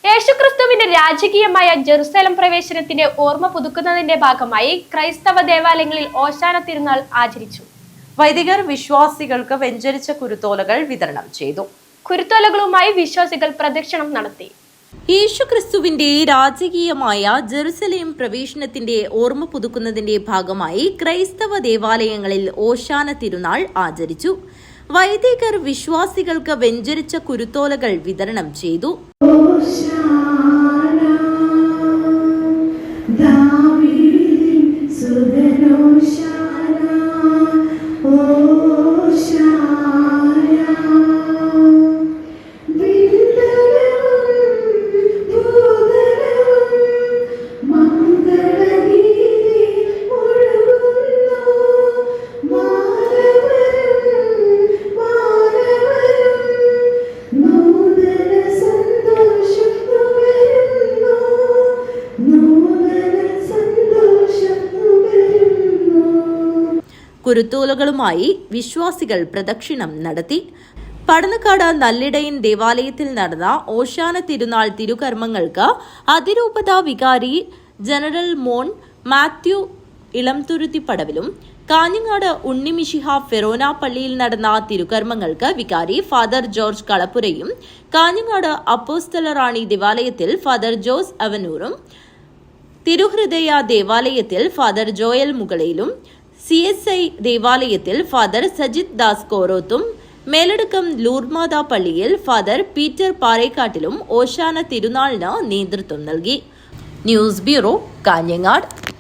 യേശുക്രിസ്തുവിന്റെ രാജകീയമായ ജെറുസലേം പ്രവേശനത്തിന്റെ ഓർമ്മ പുതുക്കുന്നതിന്റെ ഭാഗമായി ക്രൈസ്തവ ദേവാലയങ്ങളിൽ ഓശാന തിരുനാൾ ആചരിച്ചു. വൈദികർ വിശ്വാസികൾക്ക് വെഞ്ചരിച്ച കുരുത്തോലകൾ വിതരണം ചെയ്തു. കുരുത്തോലകളുമായി വിശ്വാസികൾ പ്രദക്ഷിണം നടത്തി. യേശുക്രിസ്തുവിന്റെ രാജകീയമായ ജെറുസലേം പ്രവേശനത്തിന്റെ ഓർമ്മ പുതുക്കുന്നതിന്റെ ഭാഗമായി ക്രൈസ്തവ ദേവാലയങ്ങളിൽ ഓശാന തിരുനാൾ ആചരിച്ചു. വൈദികർ വിശ്വാസികൾക്ക് വെഞ്ചരിച്ച കുരുത്തോലകൾ വിതരണം ചെയ്തു. കുരുത്തോലകളുമായി വിശ്വാസികൾ പ്രദക്ഷിണം നടത്തി. പടന്നക്കാട് നല്ലിടയൻ ദേവാലയത്തിൽ നടന്ന ഓശാന തിരുനാൾ തിരുകർമ്മങ്ങൾക്ക് അതിരൂപതാ വികാരി ജനറൽ മോൺ മാത്യു ഇളംതുരുത്തിപ്പടവിലും കാഞ്ഞങ്ങാട് ഉണ്ണിമിശിഹ ഫെറോന പള്ളിയിൽ നടന്ന തിരുകർമ്മങ്ങൾക്ക് വികാരി ഫാദർ ജോർജ് കളപ്പുരയും കാഞ്ഞങ്ങാട് അപ്പോസ്തലറാണി ദേവാലയത്തിൽ ഫാദർ ജോസ് അവനൂറും തിരുഹൃദയ ദേവാലയത്തിൽ ഫാദർ ജോയൽ മുകളയിലും CSI ദേവാലയത്തിൽ ഫാദർ സജിത് ദാസ് കോറോത്തും മേലടക്കം ലൂർമാത പള്ളിയിൽ ഫാദർ പീറ്റർ പാറേക്കാട്ടിലും ഓശാന തിരുനാളിന് നേതൃത്വം നൽകി. News bureau, Kanhangad.